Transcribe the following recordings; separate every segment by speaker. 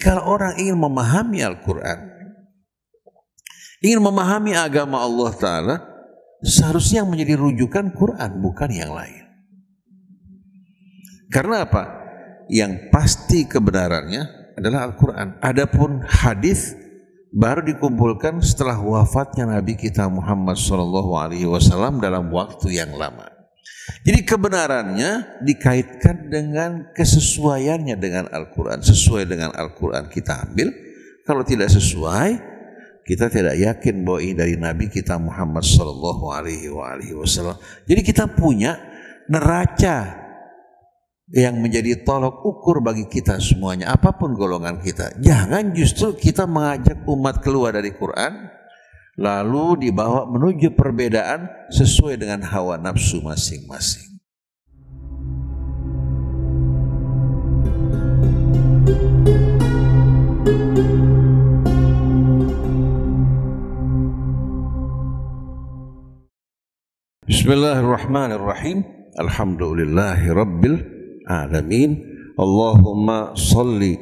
Speaker 1: kalau orang ingin memahami Al-Quran, ingin memahami agama Allah Ta'ala, seharusnya yang menjadi rujukan Quran, bukan yang lain. Karena apa? Yang pasti kebenarannya adalah Al-Quran. Adapun hadis baru dikumpulkan setelah wafatnya Nabi kita Muhammad SAW dalam waktu yang lama. Jadi kebenarannya dikaitkan dengan kesesuaiannya dengan Al-Quran. Sesuai dengan Al-Quran kita ambil. Kalau tidak sesuai, kita tidak yakin bahwa ini dari Nabi kita Muhammad SAW. Jadi kita punya neraca yang menjadi tolok ukur bagi kita semuanya, apapun golongan kita. Jangan justru kita mengajak umat keluar dari Quran, lalu dibawa menuju perbedaan sesuai dengan hawa nafsu masing-masing. Bismillahirrahmanirrahim. Alhamdulillahi rabbil alamin. Allahumma salli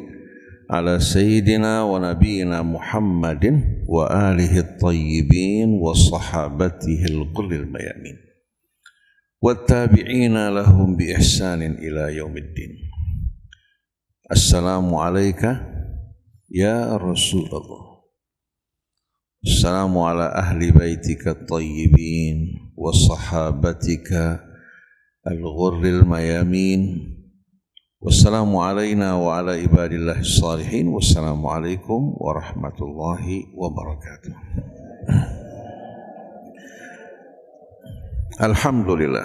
Speaker 1: ala sayyidina wa nabiyina Muhammadin wa alihi at-tayyibin wa sahabatihi al-qulil mayamin wa tabi'ina lahum bi ihsanin ila yaumiddin. Assalamu alayka ya Rasulullah. Assalamu ala ahli baitika at-tayyibin wa sahabatika al-ghurril mayamin. Wassalamu alayna wa ala ibadillahi salihin. Wassalamu alaikum warahmatullahi wabarakatuh. Alhamdulillah,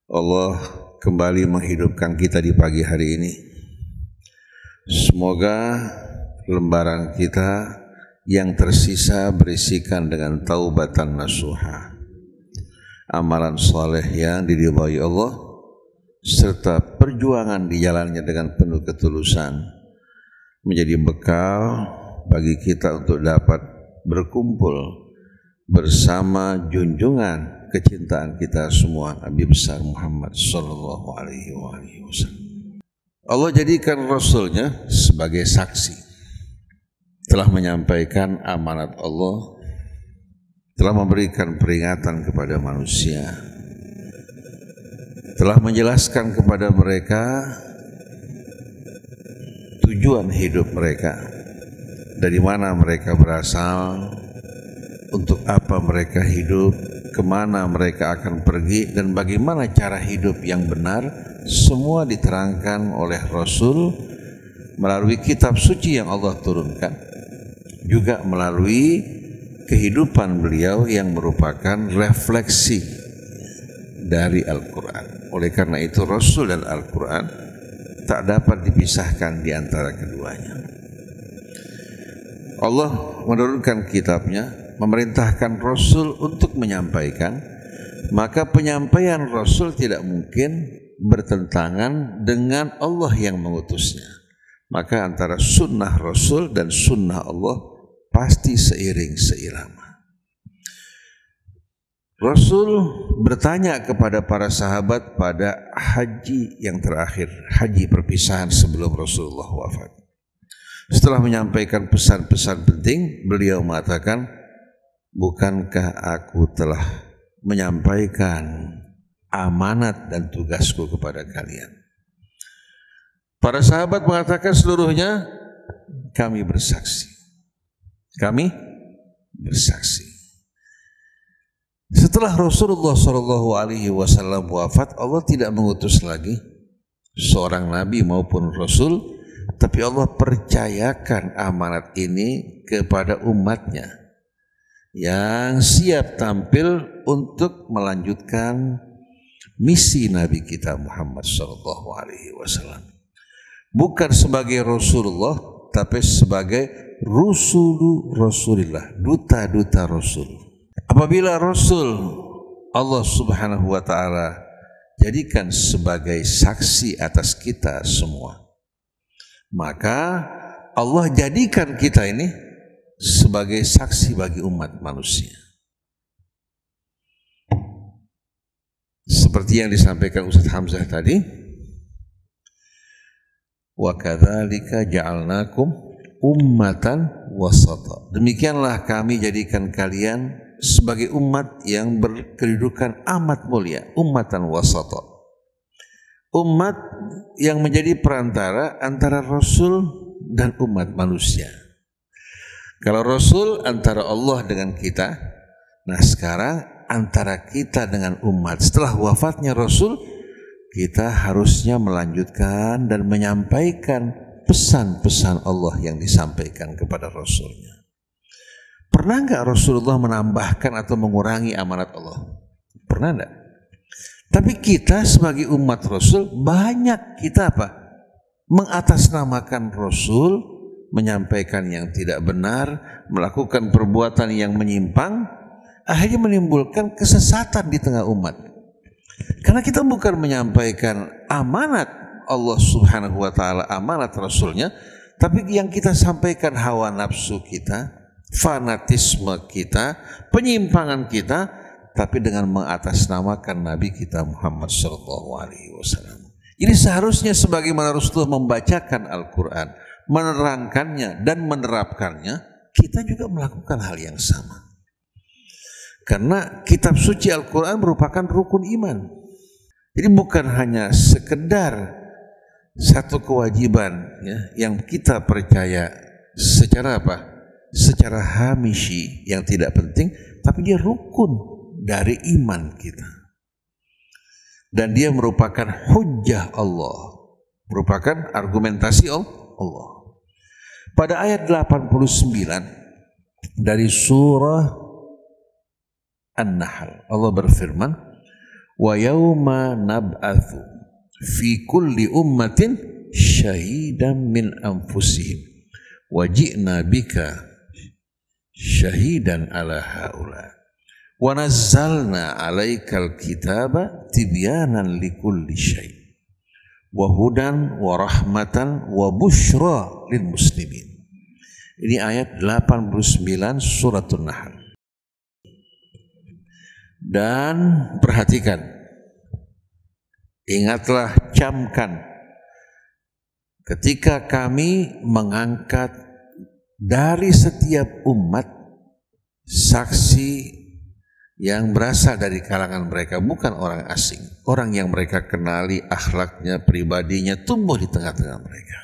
Speaker 1: Allah kembali menghidupkan kita di pagi hari ini. Semoga lembaran kita yang tersisa berisikan dengan taubatan nasuha, amalan saleh yang diridhai Allah, serta perjuangan di jalannya dengan penuh ketulusan, menjadi bekal bagi kita untuk dapat berkumpul bersama junjungan kecintaan kita semua, Nabi besar Muhammad sallallahu alaihi wasallam. Allah jadikan Rasulnya sebagai saksi, telah menyampaikan amanat Allah, telah memberikan peringatan kepada manusia, telah menjelaskan kepada mereka tujuan hidup mereka, dari mana mereka berasal, untuk apa mereka hidup, kemana mereka akan pergi, dan bagaimana cara hidup yang benar. Semua diterangkan oleh Rasul melalui kitab suci yang Allah turunkan, juga melalui kehidupan beliau yang merupakan refleksi dari Al-Quran. Oleh karena itu Rasul dan Al-Quran tak dapat dipisahkan di antara keduanya. Allah menurunkan kitabnya, memerintahkan Rasul untuk menyampaikan, maka penyampaian Rasul tidak mungkin bertentangan dengan Allah yang mengutusnya. Maka antara sunnah Rasul dan sunnah Allah pasti seiring seirama. Rasul bertanya kepada para sahabat pada haji yang terakhir, haji perpisahan sebelum Rasulullah wafat. Setelah menyampaikan pesan-pesan penting, beliau mengatakan, bukankah aku telah menyampaikan amanat dan tugasku kepada kalian? Para sahabat mengatakan seluruhnya, kami bersaksi. Kami bersaksi. Setelah Rasulullah SAW wafat, Allah tidak mengutus lagi seorang nabi maupun rasul, tapi Allah percayakan amanat ini kepada umatnya yang siap tampil untuk melanjutkan misi Nabi kita Muhammad SAW. Bukan sebagai Rasulullah, tapi sebagai Rasulullah, duta-duta Rasul. Apabila Rasul Allah Subhanahu wa Ta'ala jadikan sebagai saksi atas kita semua, maka Allah jadikan kita ini sebagai saksi bagi umat manusia. Seperti yang disampaikan Ustaz Hamzah tadi, Wa kadzalika ja'alnakum ummatan wasata. Demikianlah kami jadikan kalian sebagai umat yang berkedudukan amat mulia, ummatan wasata. Umat yang menjadi perantara antara Rasul dan umat manusia. Kalau Rasul antara Allah dengan kita, nah sekarang antara kita dengan umat. Setelah wafatnya Rasul, kita harusnya melanjutkan dan menyampaikan pesan-pesan Allah yang disampaikan kepada Rasulnya. Pernah nggak Rasulullah menambahkan atau mengurangi amanat Allah? Pernah nggak? Tapi kita sebagai umat Rasul, banyak kita apa? Mengatasnamakan Rasul, menyampaikan yang tidak benar, melakukan perbuatan yang menyimpang, akhirnya menimbulkan kesesatan di tengah umat. Karena kita bukan menyampaikan amanat Allah Subhanahu wa taala, amanat Rasulnya, tapi yang kita sampaikan hawa nafsu kita, fanatisme kita, penyimpangan kita, tapi dengan mengatasnamakan Nabi kita Muhammad sallallahu alaihi wasallam. Jadi seharusnya sebagaimana Rasulullah membacakan Al-Quran, menerangkannya dan menerapkannya, kita juga melakukan hal yang sama. Karena kitab suci Al-Quran merupakan rukun iman. Jadi bukan hanya sekedar satu kewajiban ya, yang kita percaya secara apa? Secara hamishi yang tidak penting, tapi dia rukun dari iman kita. Dan dia merupakan hujjah Allah, merupakan argumentasi Allah. Pada ayat 89 dari surah An-Nahl, Allah berfirman, wa yauma nab'atsu fi kulli ummatin syahidan min anfusihim wa ji'na bika syahidan ala haula wa nazzalna 'alaikal kitaba tibyanan likulli syai' wa hudan wa rahmatan wa busyra lil muslimin. Ini ayat 89 suratul Nahl. Dan perhatikan, ingatlah, camkan, ketika kami mengangkat dari setiap umat saksi yang berasal dari kalangan mereka, bukan orang asing, orang yang mereka kenali akhlaknya, pribadinya, tumbuh di tengah-tengah mereka,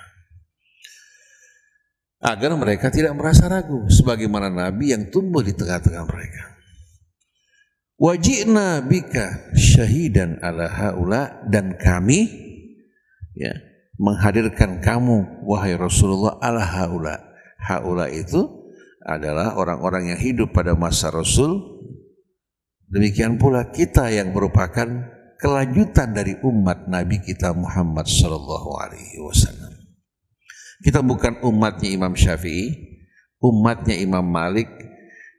Speaker 1: agar mereka tidak merasa ragu, sebagaimana Nabi yang tumbuh di tengah-tengah mereka. Wajibna bika syahidan ala haula, dan kami ya menghadirkan kamu wahai Rasulullah ala haula. Haula itu adalah orang-orang yang hidup pada masa Rasul. Demikian pula kita yang merupakan kelanjutan dari umat Nabi kita Muhammad sallallahu alaihi wasallam. Kita bukan umatnya Imam Syafi'i, umatnya Imam Malik,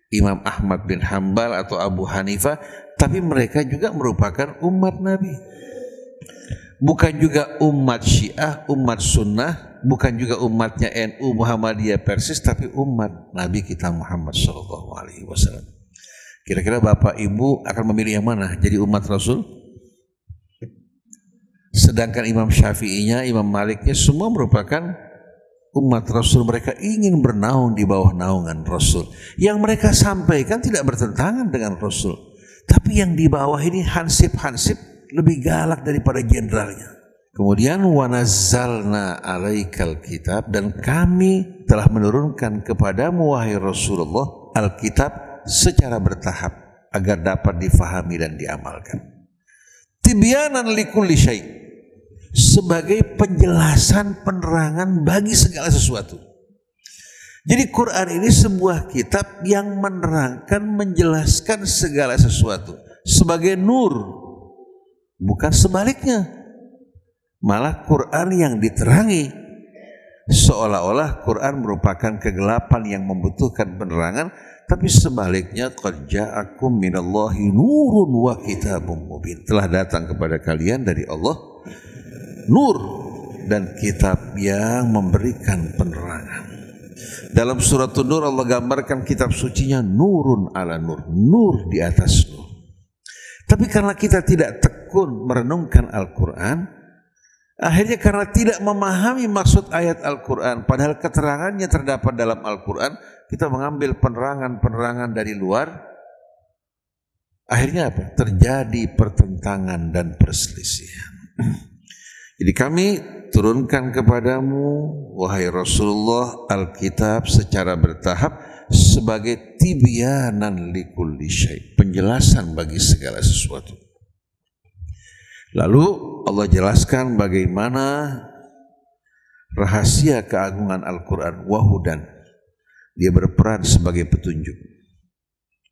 Speaker 1: Imam Ahmad bin Hanbal atau Abu Hanifah, tapi mereka juga merupakan umat Nabi. Bukan juga umat Syiah, umat Sunnah, bukan juga umatnya NU, Muhammadiyah, Persis, tapi umat Nabi kita Muhammad SAW. Kira-kira Bapak Ibu akan memilih yang mana jadi umat Rasul? Sedangkan Imam Syafi'inya, Imam Maliknya semua merupakan umat Rasul. Mereka ingin bernaung di bawah naungan Rasul. Yang mereka sampaikan tidak bertentangan dengan Rasul, tapi yang di bawah ini hansip-hansip lebih galak daripada jenderalnya. Kemudian wa nazzalna 'alaikal kitab, dan kami telah menurunkan kepadamu wahai Rasulullah Alkitab secara bertahap agar dapat difahami dan diamalkan. Tibyanan likulli syai', sebagai penjelasan, penerangan bagi segala sesuatu. Jadi Quran ini sebuah kitab yang menerangkan, menjelaskan segala sesuatu sebagai nur, bukan sebaliknya. Malah Quran yang diterangi, seolah-olah Quran merupakan kegelapan yang membutuhkan penerangan, tapi sebaliknya, qad ja'akum minallahi nurun wa kitabun mubin, telah datang kepada kalian dari Allah nur dan kitab yang memberikan penerangan. Dalam surat An-Nur Allah gambarkan kitab sucinya nurun ala nur, nur di atas nur. Tapi karena kita tidak tekun merenungkan Al-Quran, Akhirnya karena tidak memahami maksud ayat Al-Quran, padahal keterangannya terdapat dalam Al-Quran, kita mengambil penerangan-penerangan dari luar. Akhirnya apa? Terjadi pertentangan dan perselisihan. Jadi kami turunkan kepadamu, wahai Rasulullah, Alkitab secara bertahap sebagai tibyanan likulli syai', penjelasan bagi segala sesuatu. Lalu Allah jelaskan bagaimana rahasia keagungan Al-Quran, wahudan, dia berperan sebagai petunjuk,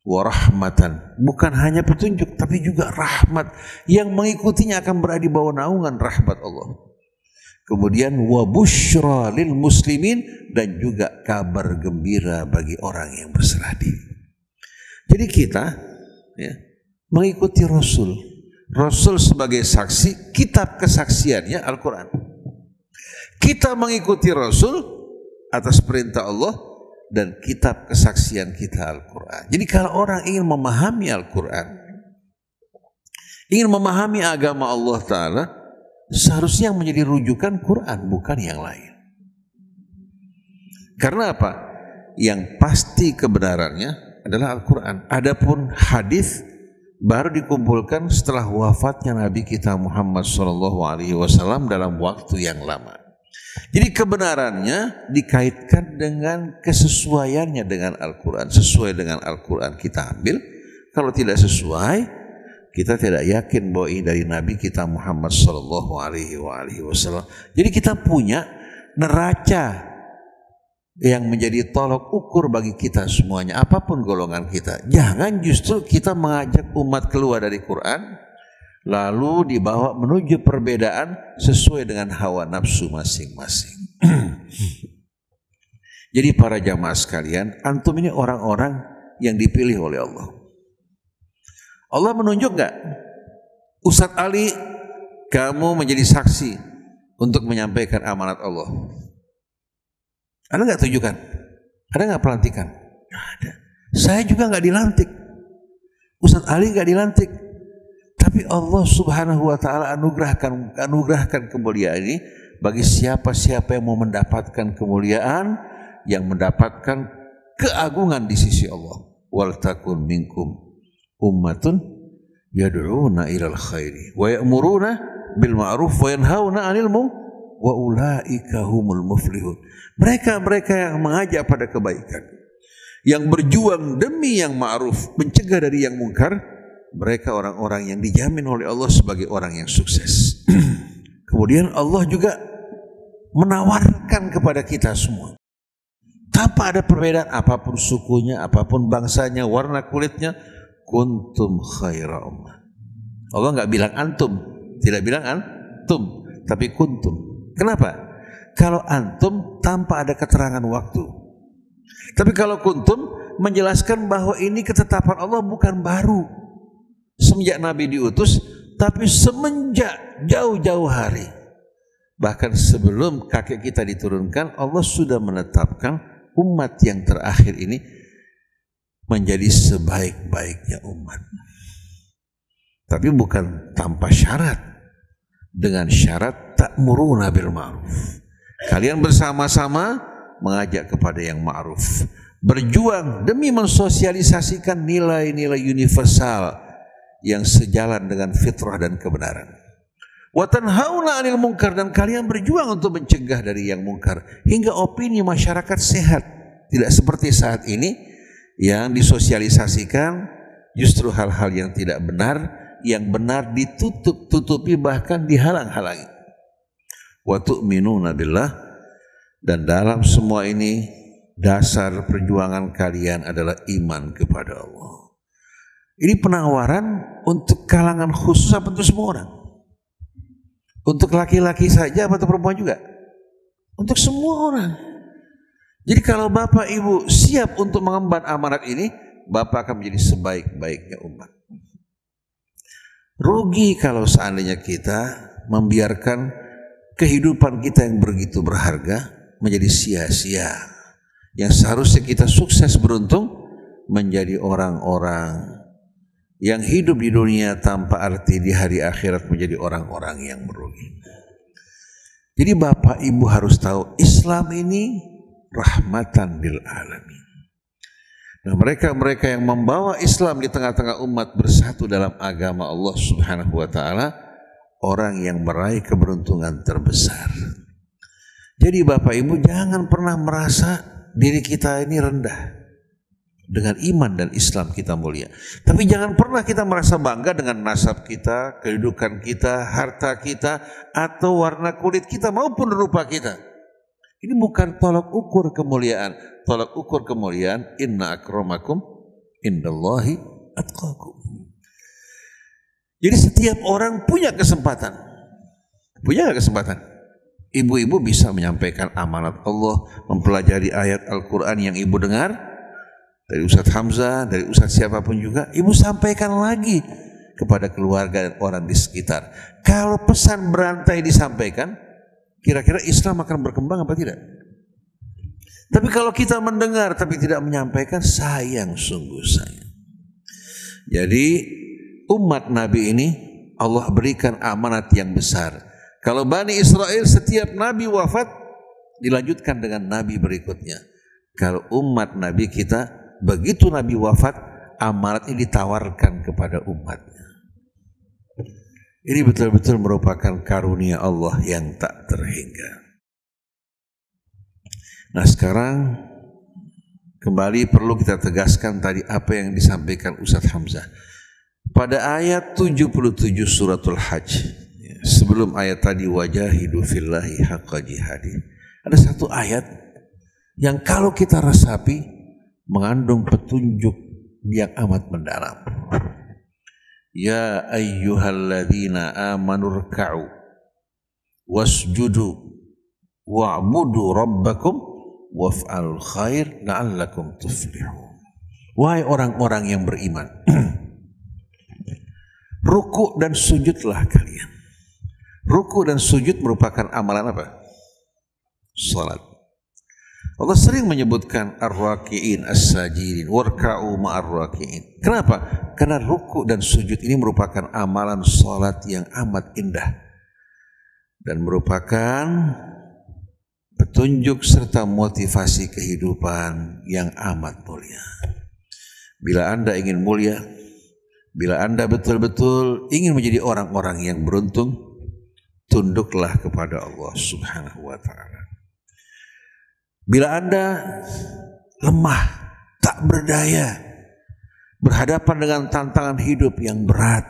Speaker 1: warahmatan, bukan hanya petunjuk tapi juga rahmat, yang mengikutinya akan berada di bawah naungan rahmat Allah. Kemudian wabusyra lil muslimin, dan juga kabar gembira bagi orang yang berserah diri. Jadi kita mengikuti Rasul sebagai saksi, kitab kesaksiannya Al-Quran. Kita mengikuti Rasul atas perintah Allah, dan kitab kesaksian kita Al-Quran. Jadi kalau orang ingin memahami Al-Quran, ingin memahami agama Allah Ta'ala, seharusnya yang menjadi rujukan Quran, bukan yang lain. Karena apa? Yang pasti kebenarannya adalah Al-Quran. Adapun hadis baru dikumpulkan setelah wafatnya Nabi kita Muhammad SAW dalam waktu yang lama. Jadi kebenarannya dikaitkan dengan kesesuaiannya dengan Al-Quran. Sesuai dengan Al-Quran kita ambil. Kalau tidak sesuai, kita tidak yakin bahwa ini dari Nabi kita Muhammad SAW. Jadi kita punya neraca yang menjadi tolok ukur bagi kita semuanya, apapun golongan kita. Jangan justru kita mengajak umat keluar dari Quran lalu dibawa menuju perbedaan sesuai dengan hawa nafsu masing-masing. Jadi para jamaah sekalian, antum ini orang-orang yang dipilih oleh Allah. Allah menunjuk enggak? Ustadz Ali, kamu menjadi saksi untuk menyampaikan amanat Allah. Ada nggak tujukan? Ada nggak pelantikan? Nggak ada. Saya juga nggak dilantik. Ustadz Ali nggak dilantik. Tapi Allah Subhanahu Wa Taala anugerahkan kemuliaan ini bagi siapa-siapa yang mau mendapatkan kemuliaan, yang mendapatkan keagungan di sisi Allah. Wal takun minkum ummatun yad'una ilal khairi wa ya'muruna bil ma'ruf wa yanhauna 'anil munkar wa ulaika humul muflihun. Mereka yang mengajak pada kebaikan, yang berjuang demi yang ma'ruf, mencegah dari yang mungkar, mereka orang-orang yang dijamin oleh Allah sebagai orang yang sukses. Kemudian Allah juga menawarkan kepada kita semua, tanpa ada perbedaan apapun sukunya, apapun bangsanya, warna kulitnya, kuntum khaira ummah. Allah nggak bilang antum, tidak bilang antum, tapi kuntum. Kenapa? Kalau antum tanpa ada keterangan waktu. Tapi kalau kuntum menjelaskan bahwa ini ketetapan Allah bukan baru semenjak Nabi diutus, tapi semenjak jauh-jauh hari. Bahkan sebelum kakek kita diturunkan, Allah sudah menetapkan umat yang terakhir ini menjadi sebaik-baiknya umat. Tapi bukan tanpa syarat. Dengan syarat ta'muruna bil ma'ruf. Kalian bersama-sama mengajak kepada yang ma'ruf, berjuang demi mensosialisasikan nilai-nilai universal yang sejalan dengan fitrah dan kebenaran. Wa tanhauna 'anil munkar, dan kalian berjuang untuk mencegah dari yang mungkar, hingga opini masyarakat sehat. Tidak seperti saat ini yang disosialisasikan justru hal-hal yang tidak benar, yang benar ditutup-tutupi, bahkan dihalang-halangi. Wa tu'minuna billah, dan dalam semua ini dasar perjuangan kalian adalah iman kepada Allah. Ini penawaran untuk kalangan khusus apa untuk semua orang? Untuk laki-laki saja atau perempuan juga? Untuk semua orang. Jadi kalau Bapak Ibu siap untuk mengemban amanat ini, Bapak akan menjadi sebaik-baiknya umat. Rugi kalau seandainya kita membiarkan kehidupan kita yang begitu berharga menjadi sia-sia. Yang seharusnya kita sukses beruntung menjadi orang-orang yang hidup di dunia tanpa arti, di hari akhirat menjadi orang-orang yang merugi. Jadi Bapak Ibu harus tahu Islam ini rahmatan lil alamin. Nah, mereka-mereka yang membawa Islam di tengah-tengah umat bersatu dalam agama Allah Subhanahu wa taala, orang yang meraih keberuntungan terbesar. Jadi Bapak Ibu jangan pernah merasa diri kita ini rendah. Dengan iman dan Islam kita mulia. Tapi jangan pernah kita merasa bangga dengan nasab kita, kedudukan kita, harta kita, atau warna kulit kita maupun rupa kita. Ini bukan tolak ukur kemuliaan. Tolak ukur kemuliaan, inna akramakum indallahi atqakum. Jadi setiap orang punya kesempatan. Punya gak kesempatan? Ibu-ibu bisa menyampaikan amanat Allah, mempelajari ayat Al-Quran yang ibu dengar dari Ustadz Hamzah, dari Ustadz siapapun juga, ibu sampaikan lagi kepada keluarga dan orang di sekitar. Kalau pesan berantai disampaikan, kira-kira Islam akan berkembang apa tidak? Tapi kalau kita mendengar tapi tidak menyampaikan, sayang, sungguh sayang. Jadi umat Nabi ini Allah berikan amanat yang besar. Kalau Bani Israel setiap Nabi wafat dilanjutkan dengan Nabi berikutnya. Kalau umat Nabi kita, begitu Nabi wafat, amanat ini ditawarkan kepada umatnya. Ini betul-betul merupakan karunia Allah yang tak terhingga. Nah, sekarang kembali perlu kita tegaskan tadi apa yang disampaikan Ustadz Hamzah. Pada ayat 77 suratul Hajj, sebelum ayat tadi wajahidu fillahi haqqa jihadi, ada satu ayat yang kalau kita resapi mengandung petunjuk yang amat mendalam. Ya ayyuhalladzina amanu rka'u wasjudu wa'budu rabbakum waf'alul khair la'allakum tuflihun. Wahai orang-orang yang beriman, ruku dan sujudlah kalian. Ruku dan sujud merupakan amalan apa? Salat. Allah sering menyebutkan ar-raki'in as-sajidin warka'u ma'ar-raki'in. Kenapa? Karena ruku dan sujud ini merupakan amalan salat yang amat indah dan merupakan petunjuk serta motivasi kehidupan yang amat mulia. Bila Anda ingin mulia, bila Anda betul-betul ingin menjadi orang-orang yang beruntung, tunduklah kepada Allah Subhanahu wa taala. Bila Anda lemah, tak berdaya, berhadapan dengan tantangan hidup yang berat,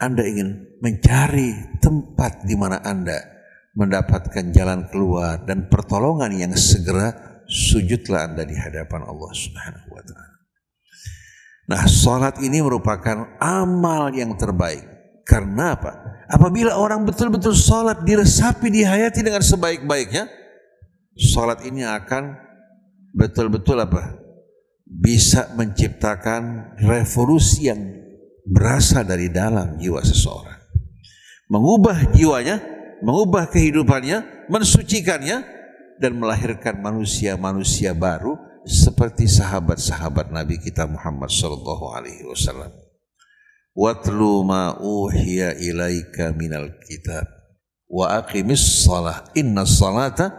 Speaker 1: Anda ingin mencari tempat di mana Anda mendapatkan jalan keluar dan pertolongan yang segera, sujudlah Anda di hadapan Allah Subhanahu wa taala. Nah, salat ini merupakan amal yang terbaik. Karena apa? Apabila orang betul-betul salat, diresapi, dihayati dengan sebaik-baiknya, salat ini akan betul-betul apa? Bisa menciptakan revolusi yang berasal dari dalam jiwa seseorang. Mengubah jiwanya, mengubah kehidupannya, mensucikannya, dan melahirkan manusia-manusia baru seperti sahabat-sahabat Nabi kita Muhammad sallallahu alaihi wasallam. Watlu ma uhiya ilaika minal kitab wa aqimis shalah innas salata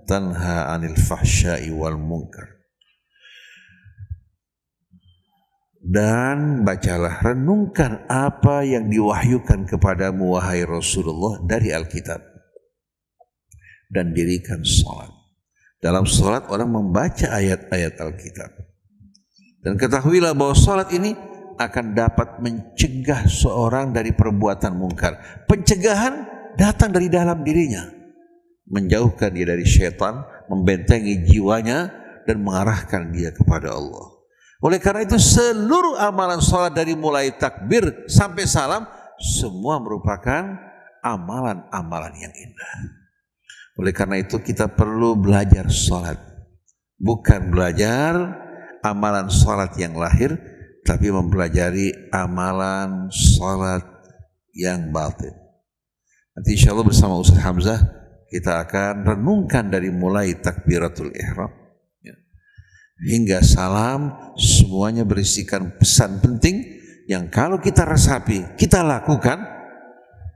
Speaker 1: tanha 'anil fahsya'i wal munkar. Dan bacalah, renungkan apa yang diwahyukan kepadamu wahai Rasulullah dari Alkitab, dan dirikan salat. Dalam salat orang membaca ayat-ayat Alkitab. Dan ketahuilah bahwa salat ini akan dapat mencegah seorang dari perbuatan mungkar. Pencegahan datang dari dalam dirinya, menjauhkan dia dari syaitan, membentengi jiwanya, dan mengarahkan dia kepada Allah. Oleh karena itu seluruh amalan salat dari mulai takbir sampai salam semua merupakan amalan-amalan yang indah. Oleh karena itu kita perlu belajar salat, bukan belajar amalan salat yang lahir, tapi mempelajari amalan salat yang batin. Nanti insyaallah bersama Ustaz Hamzah kita akan renungkan dari mulai takbiratul ihram hingga salam, semuanya berisikan pesan penting yang kalau kita resapi, kita lakukan,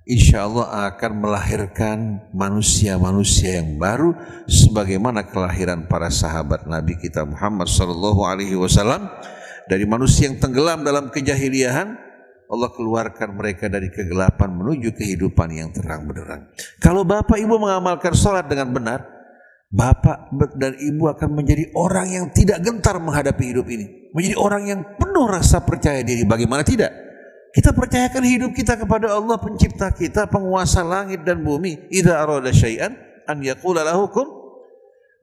Speaker 1: insya Allah akan melahirkan manusia-manusia yang baru sebagaimana kelahiran para sahabat Nabi kita Muhammad sallallahu alaihi wasallam. Dari manusia yang tenggelam dalam kejahiliahan, Allah keluarkan mereka dari kegelapan menuju kehidupan yang terang benderang. Kalau bapak ibu mengamalkan sholat dengan benar, bapak dan ibu akan menjadi orang yang tidak gentar menghadapi hidup ini, menjadi orang yang penuh rasa percaya diri. Bagaimana tidak? Kita percayakan hidup kita kepada Allah, pencipta kita, penguasa langit dan bumi. Idza arada syai'an an yaqula lahu kun.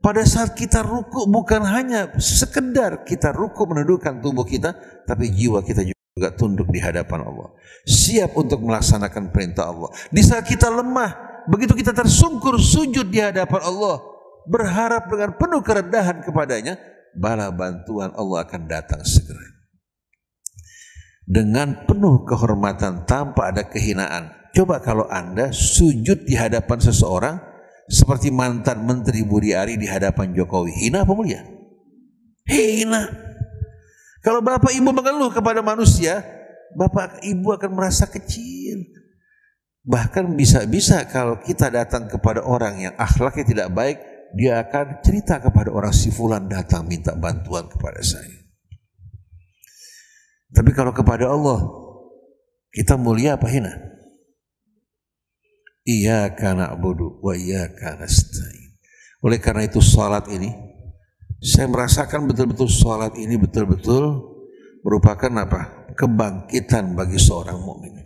Speaker 1: Pada saat kita ruku, bukan hanya sekedar kita ruku menundukkan tubuh kita, tapi jiwa kita juga tunduk di hadapan Allah, siap untuk melaksanakan perintah Allah. Di saat kita lemah, begitu kita tersungkur sujud di hadapan Allah, berharap dengan penuh kerendahan kepadanya, bala bantuan Allah akan datang segera. Dengan penuh kehormatan tanpa ada kehinaan. Coba kalau Anda sujud di hadapan seseorang seperti mantan Menteri Budi Ari di hadapan Jokowi, hina apa mulia? Hina. Kalau bapak ibu mengeluh kepada manusia, bapak ibu akan merasa kecil. Bahkan bisa-bisa kalau kita datang kepada orang yang akhlaknya tidak baik, dia akan cerita kepada orang, si fulan datang minta bantuan kepada saya. Tapi kalau kepada Allah, kita mulia apa hina? Iyyaka na'budu wa iyyaka nasta'in. Oleh karena itu salat ini, saya merasakan betul-betul salat ini betul-betul merupakan apa? Kebangkitan bagi seorang mukmin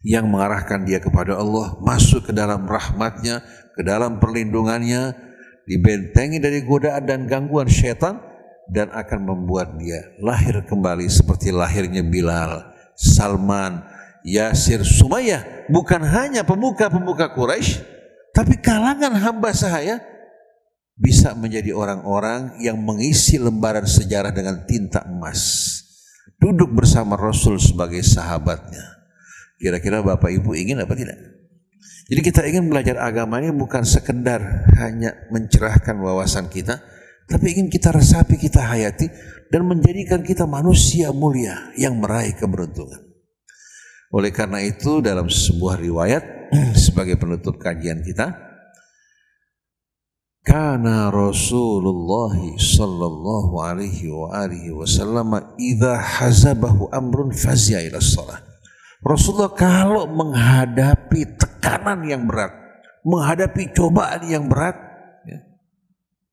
Speaker 1: yang mengarahkan dia kepada Allah, masuk ke dalam rahmatnya, ke dalam perlindungannya, dibentengi dari godaan dan gangguan syaitan, dan akan membuat dia lahir kembali seperti lahirnya Bilal, Salman, Yasir, Sumayyah. Bukan hanya pemuka-pemuka Quraisy, tapi kalangan hamba sahaya bisa menjadi orang-orang yang mengisi lembaran sejarah dengan tinta emas, duduk bersama Rasul sebagai sahabatnya. Kira-kira bapak ibu ingin apa tidak? Jadi kita ingin belajar agama ini bukan sekedar hanya mencerahkan wawasan kita, tapi ingin kita resapi, kita hayati, dan menjadikan kita manusia mulia yang meraih keberuntungan. Oleh karena itu dalam sebuah riwayat sebagai penutup kajian kita, kana Rasulullah sallallahu alaihi wa alihi wasallam idza hazabahu amrun fazi'a ila shalah. Rasulullah kalau menghadapi tekanan yang berat, menghadapi cobaan yang berat, ya,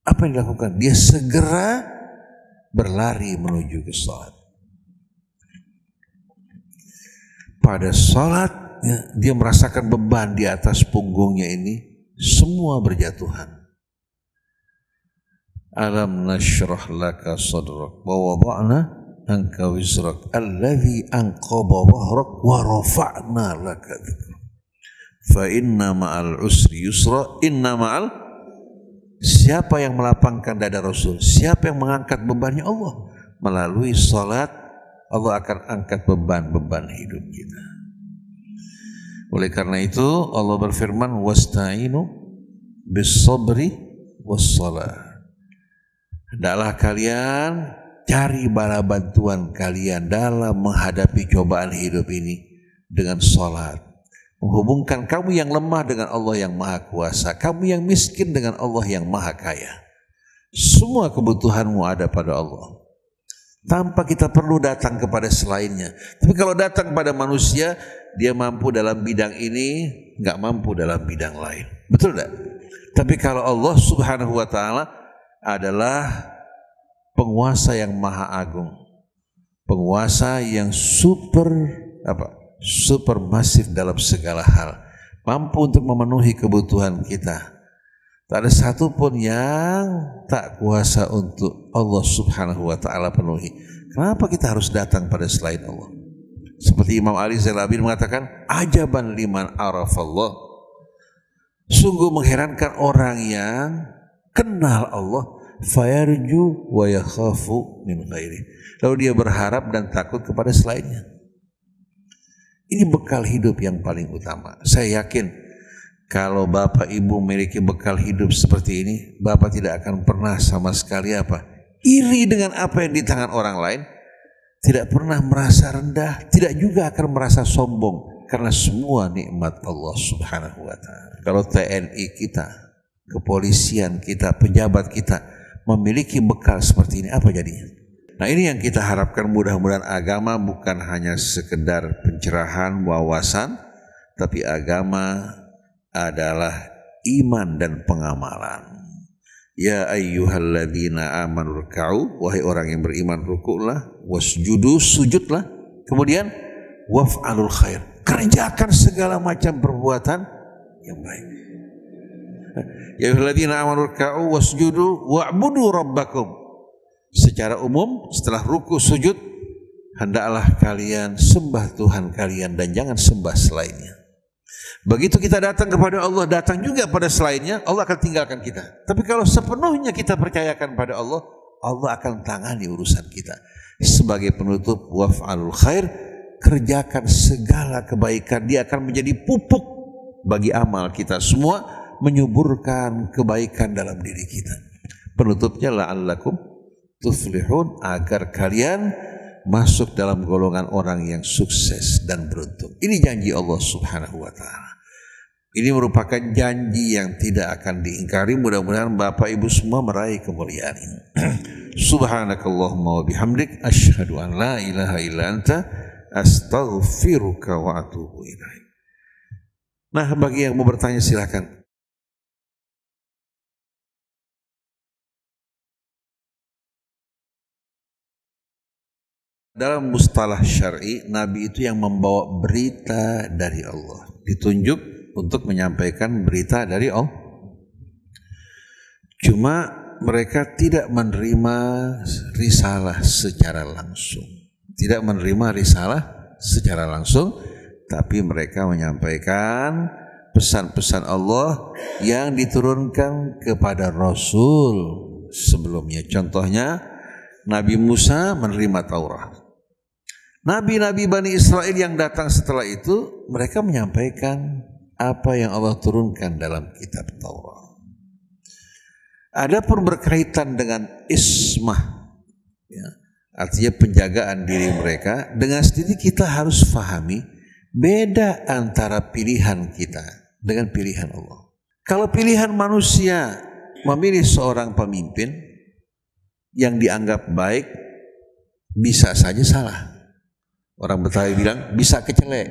Speaker 1: apa yang dilakukan? Dia segera berlari menuju ke salat. Pada salat, ya, dia merasakan beban di atas punggungnya ini, semua berjatuhan. Alam nashrah laka sadrak wa wada'na anka wizrak alladhi anqaba dhahrak wa rafa'na laka dhikrak fa inna ma'al usri yusra inna ma'al. Siapa yang melapangkan dada Rasul, siapa yang mengangkat bebannya Allah, melalui salat Allah akan angkat beban-beban hidup kita. Oleh karena itu Allah berfirman, wasta'inu bis sabri was salah. Hendaklah kalian cari bala bantuan kalian dalam menghadapi cobaan hidup ini dengan salat. Menghubungkan kamu yang lemah dengan Allah yang maha kuasa, kamu yang miskin dengan Allah yang maha kaya. Semua kebutuhanmu ada pada Allah, tanpa kita perlu datang kepada selainnya. Tapi kalau datang pada manusia, dia mampu dalam bidang ini, nggak mampu dalam bidang lain. Betul tidak? Tapi kalau Allah subhanahu wa ta'ala adalah penguasa yang maha agung, penguasa yang super masif dalam segala hal, mampu untuk memenuhi kebutuhan kita. Tak ada satupun yang tak kuasa untuk Allah subhanahu wa ta'ala penuhi. Kenapa kita harus datang pada selain Allah? Seperti Imam Ali Zainal Abidin mengatakan, ajaban liman arafallah. Sungguh mengherankan orang yang kenal Allah, fayarju wa yakhafu min ghairi. Lalu dia berharap dan takut kepada selainnya. Ini bekal hidup yang paling utama. Saya yakin kalau bapak ibu memiliki bekal hidup seperti ini, bapak tidak akan pernah sama sekali iri dengan apa yang di tangan orang lain, tidak pernah merasa rendah, tidak juga akan merasa sombong Karena semua nikmat Allah Subhanahu wa ta'ala. Kalau TNI kita, kepolisian kita, pejabat kita memiliki bekal seperti ini, apa jadinya? Nah, ini yang kita harapkan, mudah-mudahan agama bukan hanya sekedar pencerahan, wawasan, tapi agama adalah iman dan pengamalan. Ya ayyuhalladzina amanu ruk'u, wahai orang yang beriman, rukuklah, wasjudu, sujudlah, kemudian waf'alul khair, kerjakan segala macam perbuatan yang baik. Ya ayyuhalladzina amanu ruk'u wasjudu wa'budu rabbakum. Secara umum setelah ruku sujud, hendaklah kalian sembah Tuhan kalian dan jangan sembah selainnya. Begitu kita datang kepada Allah, datang juga pada selainnya, Allah akan tinggalkan kita. Tapi kalau sepenuhnya kita percayakan pada Allah, Allah akan tangani urusan kita. Sebagai penutup, waf'alul khair, kerjakan segala kebaikan. Dia akan menjadi pupuk bagi amal kita semua, menyuburkan kebaikan dalam diri kita. Penutupnya, la'allakum tuflihun, agar kalian masuk dalam golongan orang yang sukses dan beruntung. Ini janji Allah Subhanahu wa ta'ala. Ini merupakan janji yang tidak akan diingkari. Mudah-mudahan Bapak Ibu semua meraih kemuliaan ini. Subhanakallahumma wa bihamdik, asyhadu an la ilaha illa anta, astaghfiruka wa atubu ilaik. Nah, bagi yang mau bertanya silakan. Dalam mustalah syar'i, Nabi itu yang membawa berita dari Allah, ditunjuk untuk menyampaikan berita dari Allah. Cuma mereka tidak menerima risalah secara langsung. Tidak menerima risalah secara langsung, tapi mereka menyampaikan pesan-pesan Allah yang diturunkan kepada Rasul sebelumnya. Contohnya, Nabi Musa menerima Taurat. Nabi-nabi Bani Israel yang datang setelah itu, mereka menyampaikan apa yang Allah turunkan dalam kitab Taurat. Adapun berkaitan dengan ismah, ya, artinya penjagaan diri mereka, dengan sendiri kita harus fahami beda antara pilihan kita dengan pilihan Allah. Kalau pilihan manusia memilih seorang pemimpin yang dianggap baik, bisa saja salah. Orang Betawi bilang bisa kecelek.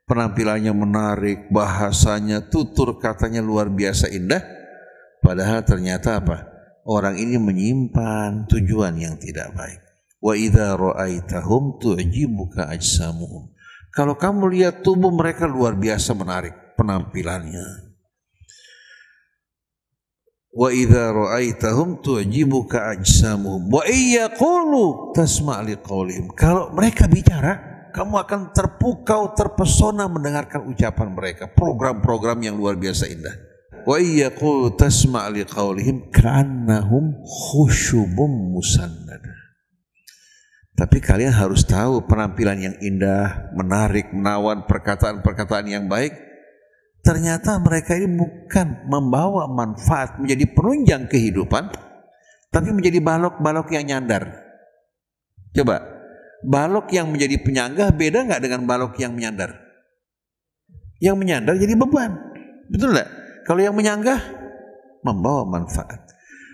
Speaker 1: Penampilannya menarik, bahasanya tutur katanya luar biasa indah, padahal ternyata apa? Orang ini menyimpan tujuan yang tidak baik. Wa idza ra'aitahum tu'jibuka ajsamuhum. Kalau kamu lihat tubuh mereka luar biasa menarik penampilannya. Wa idza ra'aitahum tu'jibuka ajsamuhum wa iyyaqulu tasma' liqaulihim. Kalau mereka bicara, kamu akan terpukau, terpesona mendengarkan ucapan mereka, program-program yang luar biasa indah. Wa iyyaqulu tasma' liqaulihim ka'annahum khusyubum musannada. Tapi kalian harus tahu, penampilan yang indah, menarik, menawan, perkataan-perkataan yang baik, ternyata mereka ini bukan membawa manfaat, menjadi penunjang kehidupan, tapi menjadi balok-balok yang nyandar. Coba, balok yang menjadi penyanggah beda nggak dengan balok yang menyandar? Yang menyandar jadi beban, betul nggak? Kalau yang menyanggah membawa manfaat.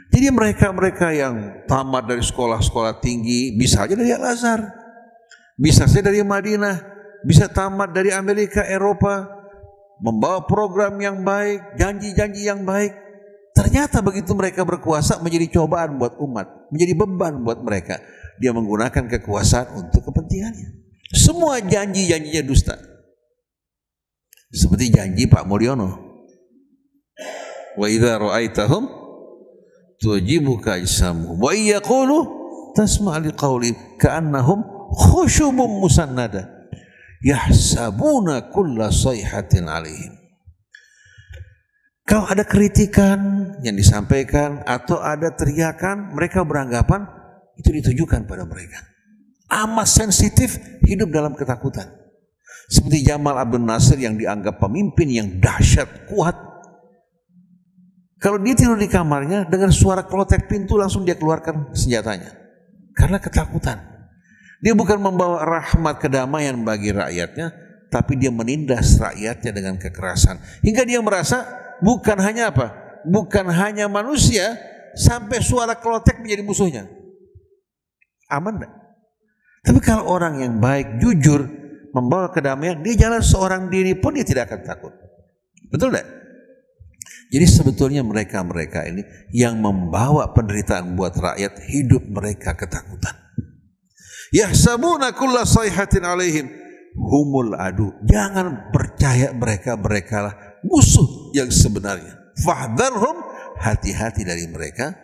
Speaker 1: Jadi mereka-mereka yang tamat dari sekolah-sekolah tinggi, bisa aja dari Al-Azhar, bisa saja dari Madinah, bisa tamat dari Amerika, Eropa, membawa program yang baik, janji-janji yang baik. Ternyata begitu mereka berkuasa menjadi cobaan buat umat, menjadi beban buat mereka. Dia menggunakan kekuasaan untuk kepentingannya. Semua janji-janjinya dusta. Seperti janji Pak Mulyono. Wa idza ra'aitahum tujibuka ajsamuhum wa yaqulu tasma' liqauli ka'annahum khusyubun musannada yahsabuna kulla sayhatin 'alaihim. Kalau ada kritikan yang disampaikan atau ada teriakan, mereka beranggapan itu ditujukan pada mereka. Amat sensitif, hidup dalam ketakutan. Seperti Jamal Abdul Nasir yang dianggap pemimpin yang dahsyat, kuat. Kalau dia tidur di kamarnya, dengan suara klotek pintu langsung dia keluarkan senjatanya. Karena ketakutan. Dia bukan membawa rahmat kedamaian bagi rakyatnya, tapi dia menindas rakyatnya dengan kekerasan. Hingga dia merasa bukan hanya apa? Bukan hanya manusia, sampai suara klotek menjadi musuhnya. Aman enggak? Tapi kalau orang yang baik, jujur, membawa kedamaian, dia jalan seorang diri pun dia tidak akan takut. Betul enggak? Jadi sebetulnya mereka-mereka ini yang membawa penderitaan buat rakyat, hidup mereka ketakutan. Yahsabuna kulla sayhatin alaihim humul adu. Jangan percaya mereka lah musuh yang sebenarnya. Fahdharhum, hati-hati dari mereka.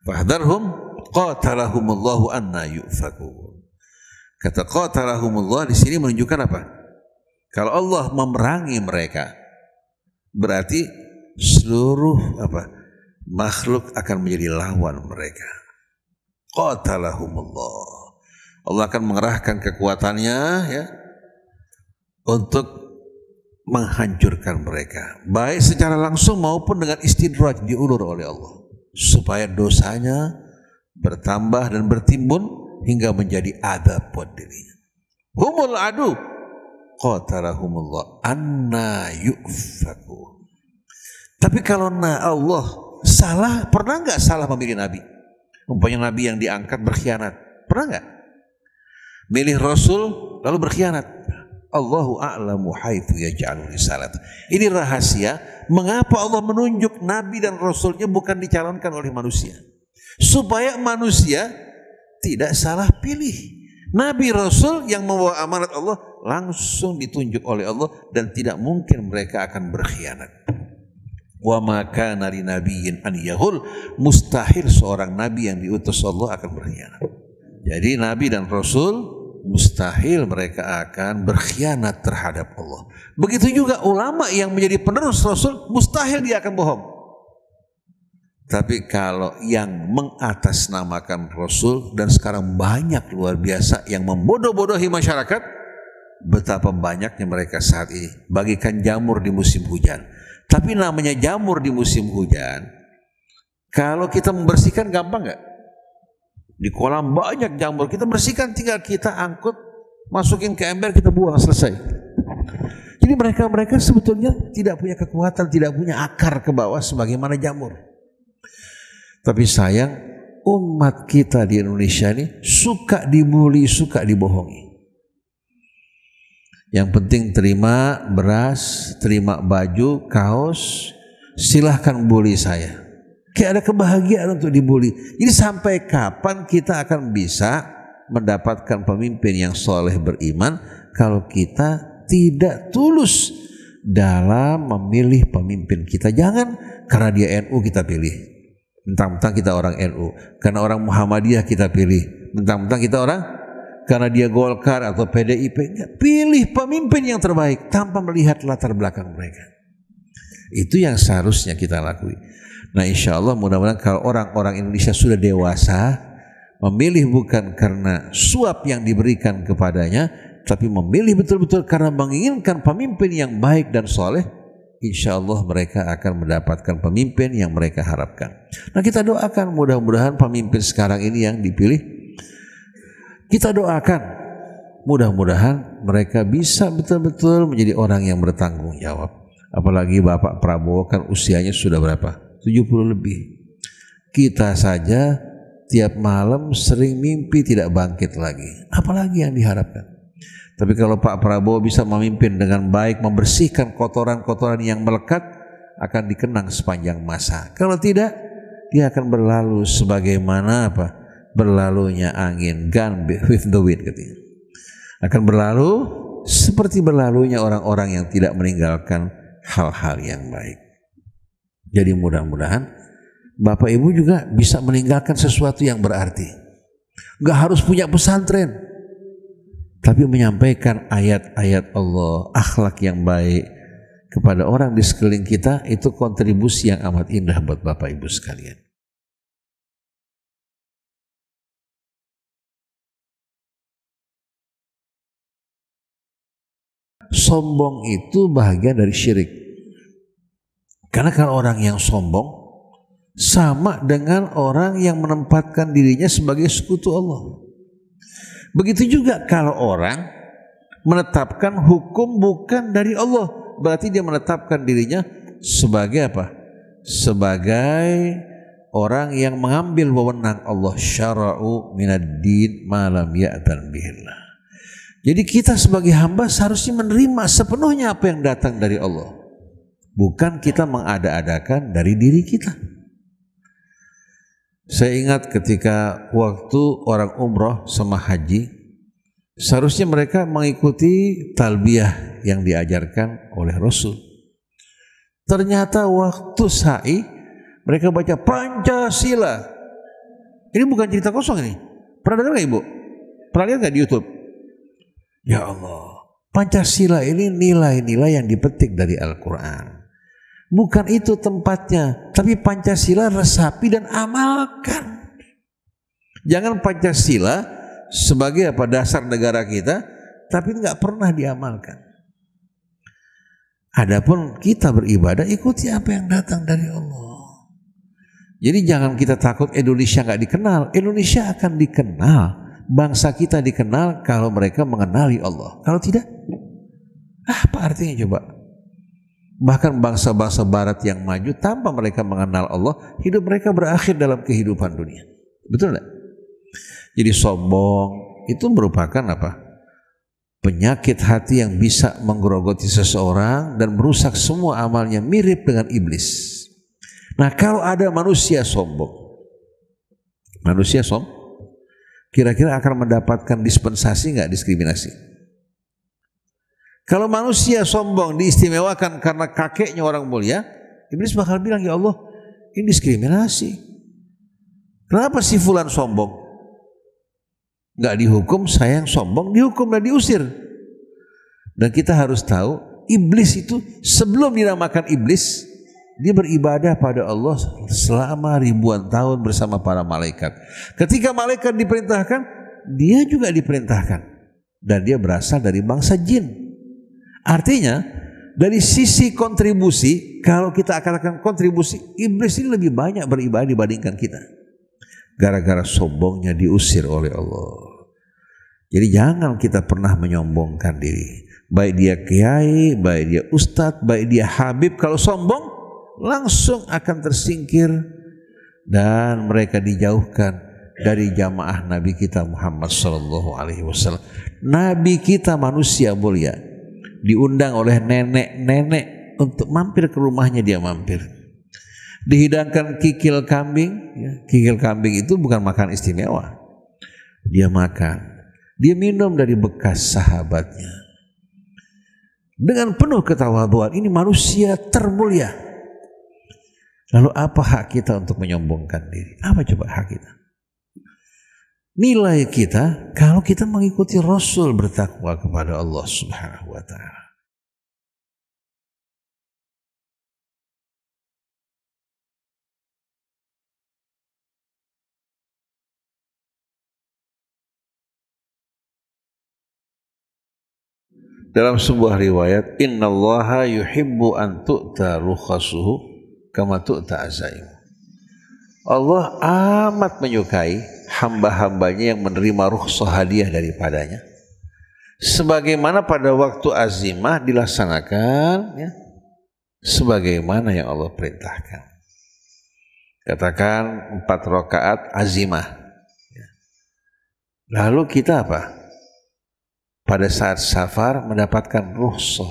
Speaker 1: Fahdharhum qatalahumullahu anna yufakun. Kata qatalahumullah di sini menunjukkan apa? Kalau Allah memerangi mereka, berarti seluruh makhluk akan menjadi lawan mereka. Qatalahumullah. Allah akan mengerahkan kekuatannya ya untuk menghancurkan mereka, baik secara langsung maupun dengan istidraj, diulur oleh Allah supaya dosanya bertambah dan bertimbun hingga menjadi adab buat dirinya. Humul adu qatalahumullah anna yufakun. Tapi kalau Allah salah, pernah nggak salah memilih Nabi? Umpamanya Nabi yang diangkat berkhianat, pernah nggak? Milih Rasul lalu berkhianat. Allahu a'lamu haitsu yaj'alu risalat. Ini rahasia mengapa Allah menunjuk Nabi dan Rasulnya bukan dicalonkan oleh manusia, supaya manusia tidak salah pilih. Nabi Rasul yang membawa amanat Allah langsung ditunjuk oleh Allah, dan tidak mungkin mereka akan berkhianat. Wa ma kana li nabiyyin an yaghul, mustahil seorang nabi yang diutus Allah akan berkhianat. Jadi nabi dan rasul mustahil mereka akan berkhianat terhadap Allah. Begitu juga ulama yang menjadi penerus rasul, mustahil dia akan bohong. Tapi kalau yang mengatasnamakan rasul, dan sekarang banyak luar biasa yang membodoh-bodohi masyarakat, betapa banyaknya mereka saat ini bagikan jamur di musim hujan. Tapi namanya jamur di musim hujan, kalau kita membersihkan gampang nggak? Di kolam banyak jamur, kita bersihkan, tinggal kita angkut, masukin ke ember, kita buang, selesai. Jadi mereka sebetulnya tidak punya kekuatan, tidak punya akar ke bawah sebagaimana jamur. Tapi sayang, umat kita di Indonesia ini suka dibully, suka dibohongi. Yang penting terima beras, terima baju, kaos, silahkan bully saya. Kayak ada kebahagiaan untuk dibully. Jadi sampai kapan kita akan bisa mendapatkan pemimpin yang soleh beriman kalau kita tidak tulus dalam memilih pemimpin kita? Jangan karena dia NU kita pilih, mentang-mentang kita orang NU. Karena orang Muhammadiyah kita pilih, mentang-mentang kita orang, karena dia Golkar atau PDIP. Pilih pemimpin yang terbaik tanpa melihat latar belakang mereka. Itu yang seharusnya kita lakui. Nah insya Allah mudah-mudahan kalau orang-orang Indonesia sudah dewasa, memilih bukan karena suap yang diberikan kepadanya, tapi memilih betul-betul karena menginginkan pemimpin yang baik dan soleh, insya Allah mereka akan mendapatkan pemimpin yang mereka harapkan. Nah kita doakan mudah-mudahan pemimpin sekarang ini yang dipilih, kita doakan mudah-mudahan mereka bisa betul-betul menjadi orang yang bertanggung jawab. Apalagi Bapak Prabowo kan usianya sudah berapa? 70 lebih. Kita saja tiap malam sering mimpi tidak bangkit lagi. Apalagi yang diharapkan? Tapi kalau Pak Prabowo bisa memimpin dengan baik, membersihkan kotoran-kotoran yang melekat, akan dikenang sepanjang masa. Kalau tidak, dia akan berlalu sebagaimana apa? Berlalunya angin, gone with the wind katanya. Akan berlalu seperti berlalunya orang-orang yang tidak meninggalkan hal-hal yang baik. Jadi mudah-mudahan Bapak Ibu juga bisa meninggalkan sesuatu yang berarti. Gak harus punya pesantren, tapi menyampaikan ayat-ayat Allah, akhlak yang baik kepada orang di sekeliling kita, itu kontribusi yang amat indah buat Bapak Ibu sekalian. Sombong itu bahagian dari syirik. Karena kalau orang yang sombong sama dengan orang yang menempatkan dirinya sebagai sekutu Allah. Begitu juga kalau orang menetapkan hukum bukan dari Allah. Berarti dia menetapkan dirinya sebagai apa? Sebagai orang yang mengambil wewenang Allah. Syara'u minad din ma lam ya'tan bihillah. Jadi kita sebagai hamba seharusnya menerima sepenuhnya apa yang datang dari Allah. Bukan kita mengada-adakan dari diri kita. Saya ingat ketika waktu orang umroh sama haji, seharusnya mereka mengikuti talbiyah yang diajarkan oleh Rasul. Ternyata waktu sa'i mereka baca Pancasila. Ini bukan cerita kosong ini. Pernah dengar nggak Ibu? Pernah lihat nggak di YouTube? Ya Allah, Pancasila ini nilai-nilai yang dipetik dari Al-Quran. Bukan itu tempatnya, tapi Pancasila resapi dan amalkan. Jangan Pancasila sebagai apa dasar negara kita, tapi nggak pernah diamalkan. Adapun kita beribadah, ikuti apa yang datang dari Allah. Jadi jangan kita takut Indonesia nggak dikenal. Indonesia akan dikenal. Bangsa kita dikenal kalau mereka mengenali Allah. Kalau tidak, apa artinya coba? Bahkan bangsa-bangsa barat yang maju tanpa mereka mengenal Allah, hidup mereka berakhir dalam kehidupan dunia. Betul tidak? Jadi sombong itu merupakan apa? Penyakit hati yang bisa menggerogoti seseorang dan merusak semua amalnya, mirip dengan iblis. Nah, kalau ada manusia sombong, kira-kira akan mendapatkan dispensasi nggak, diskriminasi? Kalau manusia sombong diistimewakan karena kakeknya orang mulia, iblis bakal bilang, ya Allah, ini diskriminasi. Kenapa si fulan sombong? Nggak dihukum, saya yang sombong dihukum dan diusir. Dan kita harus tahu, iblis itu sebelum dinamakan iblis, dia beribadah pada Allah selama ribuan tahun bersama para malaikat. Ketika malaikat diperintahkan, dia juga diperintahkan. Dan dia berasal dari bangsa jin. Artinya, dari sisi kontribusi, kalau kita akan kontribusi, iblis ini lebih banyak beribadah dibandingkan kita. Gara-gara sombongnya diusir oleh Allah. Jadi jangan kita pernah menyombongkan diri. Baik dia kiai, baik dia ustadz, baik dia habib, kalau sombong, langsung akan tersingkir dan mereka dijauhkan dari jamaah Nabi kita Muhammad SAW. Nabi kita manusia mulia, diundang oleh nenek-nenek untuk mampir ke rumahnya, dia mampir. Dihidangkan kikil kambing, ya. Kikil kambing itu bukan makan istimewa, dia makan. Dia minum dari bekas sahabatnya dengan penuh ketawaduan. Ini manusia termulia. Lalu apa hak kita untuk menyombongkan diri? Apa coba hak kita? Nilai kita kalau kita mengikuti Rasul bertakwa kepada Allah Subhanahu wa ta'ala. Dalam sebuah riwayat, innallaha yuhibbu an tu'ta rukhasuhu kama tu'ta azaim. Allah amat menyukai hamba-hambanya yang menerima rukhsah hadiah daripadanya, sebagaimana pada waktu azimah dilaksanakan, ya, sebagaimana yang Allah perintahkan. Katakan 4 rakaat azimah. Lalu kita apa? Pada saat safar mendapatkan rukhsah,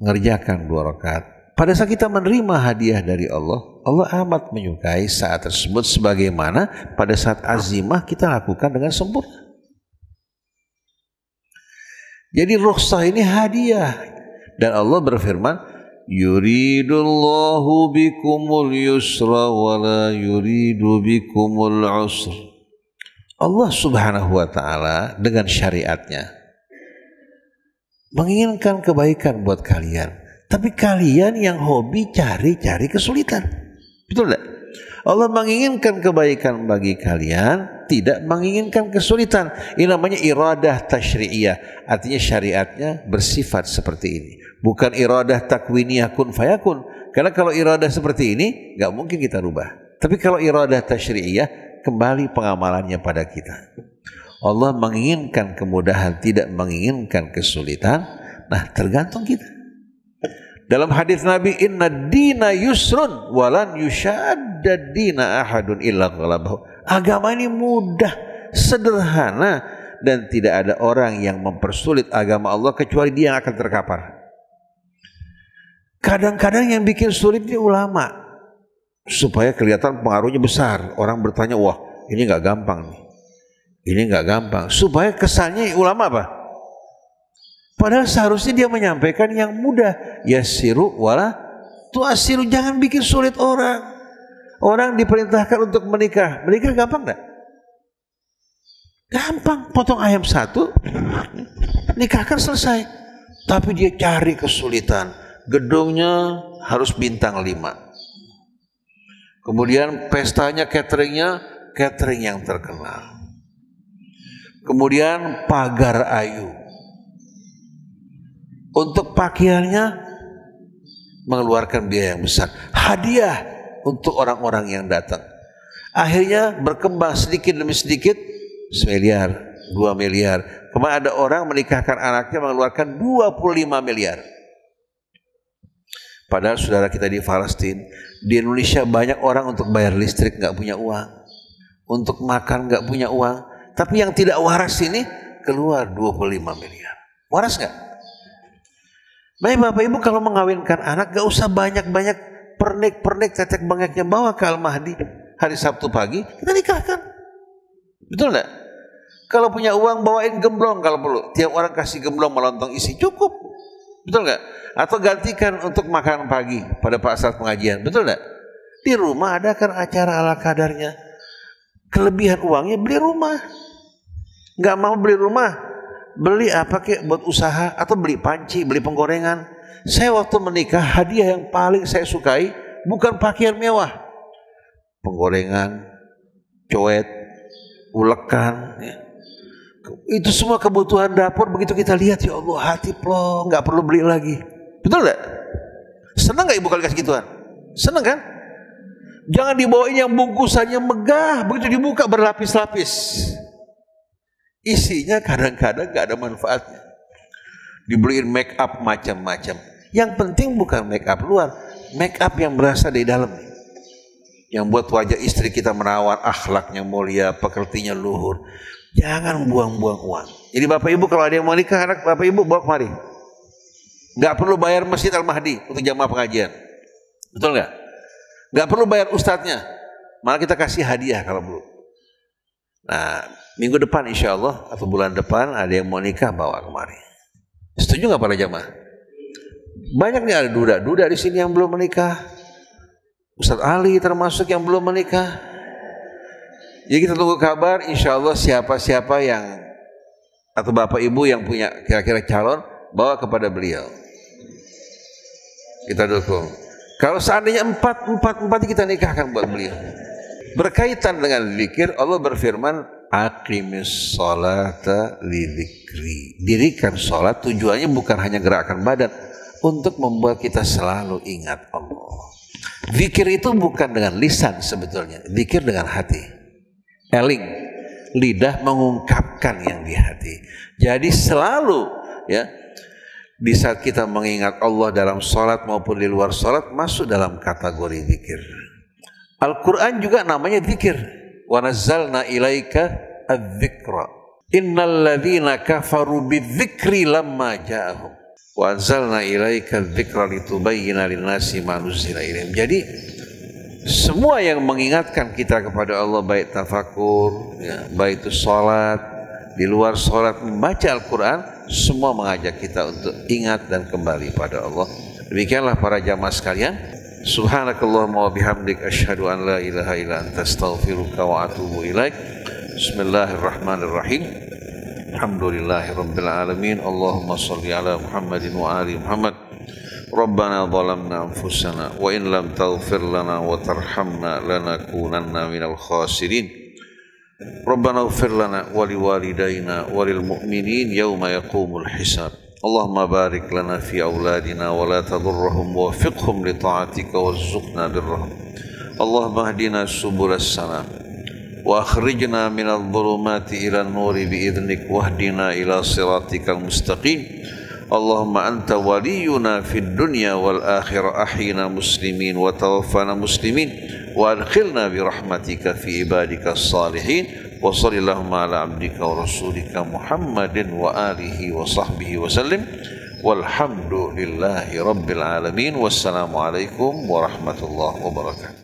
Speaker 1: mengerjakan 2 rakaat. Pada saat kita menerima hadiah dari Allah, Allah amat menyukai saat tersebut sebagaimana pada saat azimah kita lakukan dengan sempurna. Jadi rukhsah ini hadiah. Dan Allah berfirman, yuridullahu bikumul yusra wa la yuridu bikumul usra. Allah Subhanahu wa ta'ala dengan syariatnya menginginkan kebaikan buat kalian. Tapi kalian yang hobi cari-cari kesulitan. Betul tidak? Allah menginginkan kebaikan bagi kalian, tidak menginginkan kesulitan. Ini namanya iradah tasyri'iyah. Artinya syariatnya bersifat seperti ini. Bukan iradah takwiniyah kun fayakun. Karena kalau iradah seperti ini, gak mungkin kita rubah. Tapi kalau iradah tasyri'iyah, kembali pengamalannya pada kita. Allah menginginkan kemudahan, tidak menginginkan kesulitan. Nah, tergantung kita. Dalam hadis Nabi, inna dina yusrun walan yushadda dina ahadun illa ghalabahu. Agama ini mudah, sederhana, dan tidak ada orang yang mempersulit agama Allah kecuali dia yang akan terkapar. Kadang-kadang yang bikin sulit ini ulama, supaya kelihatan pengaruhnya besar. Orang bertanya, wah ini nggak gampang nih, ini nggak gampang. Supaya kesannya ulama apa? Padahal seharusnya dia menyampaikan yang mudah. Yassiru wala tu'assiru, jangan bikin sulit orang. Orang diperintahkan untuk menikah, menikah gampang nggak? Gampang, potong ayam satu, nikahkan selesai. Tapi dia cari kesulitan. Gedungnya harus bintang 5. Kemudian pestanya, cateringnya, catering yang terkenal. Kemudian pagar ayu. Untuk pakaiannya mengeluarkan biaya yang besar. Hadiah untuk orang-orang yang datang. Akhirnya berkembang sedikit demi sedikit, 1 miliar, 2 miliar. Kemarin ada orang menikahkan anaknya mengeluarkan 25 miliar. Padahal saudara kita di Palestina, di Indonesia banyak orang untuk bayar listrik nggak punya uang, untuk makan nggak punya uang. Tapi yang tidak waras ini keluar 25 miliar. Waras nggak? Baik Bapak Ibu, kalau mengawinkan anak nggak usah banyak-banyak pernik-pernik tetek bengeknya, bawa ke Al-Mahdi hari Sabtu pagi kita nikahkan. Betul nggak? Kalau punya uang bawain gemblong kalau perlu. Tiap orang kasih gemblong melontong isi, cukup. Betul nggak? Atau gantikan untuk makan pagi pada saat pengajian. Betul nggak? Di rumah adakan acara ala kadarnya. Kelebihan uangnya beli rumah. Nggak mau beli rumah, beli apa kek buat usaha, atau beli panci, beli penggorengan. Saya waktu menikah, hadiah yang paling saya sukai bukan pakaian mewah, penggorengan, coet, ulekan, ya. Itu semua kebutuhan dapur. Begitu kita lihat, ya Allah, hati plong, nggak perlu beli lagi. Betul nggak? Senang nggak ibu kalau dikasih gituan? Senang kan? Jangan dibawain yang bungkusannya megah, begitu dibuka berlapis-lapis. Isinya kadang-kadang nggak ada manfaatnya. Dibeliin make up macam-macam. Yang penting bukan make up luar, make up yang berasal dari dalam, yang buat wajah istri kita merawat, akhlaknya mulia, pekertinya luhur. Jangan buang-buang uang. Jadi Bapak Ibu kalau ada yang mau nikah anak Bapak Ibu, bawa kemari. Nggak perlu bayar Masjid Al-Mahdi untuk jamaah pengajian. Betul nggak? Nggak perlu bayar ustadznya, malah kita kasih hadiah kalau perlu. Nah, minggu depan insya Allah atau bulan depan ada yang mau nikah, bawa kemari. Setuju nggak para jamaah? Banyak nih ada duda-duda di sini yang belum menikah. Ustadz Ali termasuk yang belum menikah. Jadi kita tunggu kabar, insya Allah siapa-siapa yang atau Bapak Ibu yang punya kira-kira calon, bawa kepada beliau. Kita dukung. Kalau seandainya empat kita nikahkan buat beliau. Berkaitan dengan zikir, Allah berfirman, aqimis sholata lidzikri. Dirikan sholat, tujuannya bukan hanya gerakan badan, untuk membuat kita selalu ingat Allah. Zikir itu bukan dengan lisan sebetulnya, zikir dengan hati. Eling, lidah mengungkapkan yang di hati. Jadi selalu ya, di saat kita mengingat Allah dalam sholat maupun di luar sholat, masuk dalam kategori zikir. Al-Quran juga namanya zikir. Wa nazzalna ilaika adz-dzikra innal ladzina kafaru bidzikri lamma ja'ahum wa anzalna ilaika adz-dzikra litubayyana lin-nasi ma nuzila ilaihim. Jadi semua yang mengingatkan kita kepada Allah, baik tafakur, ya, baik itu sholat, di luar sholat membaca Al-Quran, semua mengajak kita untuk ingat dan kembali pada Allah. Demikianlah para jamaah sekalian. Subhanakallahumma wa bihamdik asyhadu an la ilaha illa anta astaghfiruka wa atubu ilaik. Bismillahirrahmanirrahim. Alhamdulillahirabbil alamin. Allahumma shalli ala Muhammadin wa ali Muhammad. Rabbana zalamna anfusana wa in lam taghfir lana wa tarhamna lanakunanna minal khasirin. Rabbana ighfir lana wa liwalidayna wa lil mu'minin yawma yaqumul hisab. Allahumma barik lana fi auladina wa la tadurrahum wa waffiqhum li ta'atika warzuqna birrahum. Allahumma hdina subulas salam وأخرجنا من الظلمات إلى النور بإذنك واهدنا إلى صراطك المستقيم اللهم أنت ولينا في الدنيا والآخرة أحينا مسلمين وتوفنا مسلمين وأدخلنا برحمتك في عبادك الصالحين وصل اللهم على عبدك ورسولك محمد وآله وصحبه وسلم والحمد لله رب العالمين والسلام عليكم ورحمة الله وبركاته.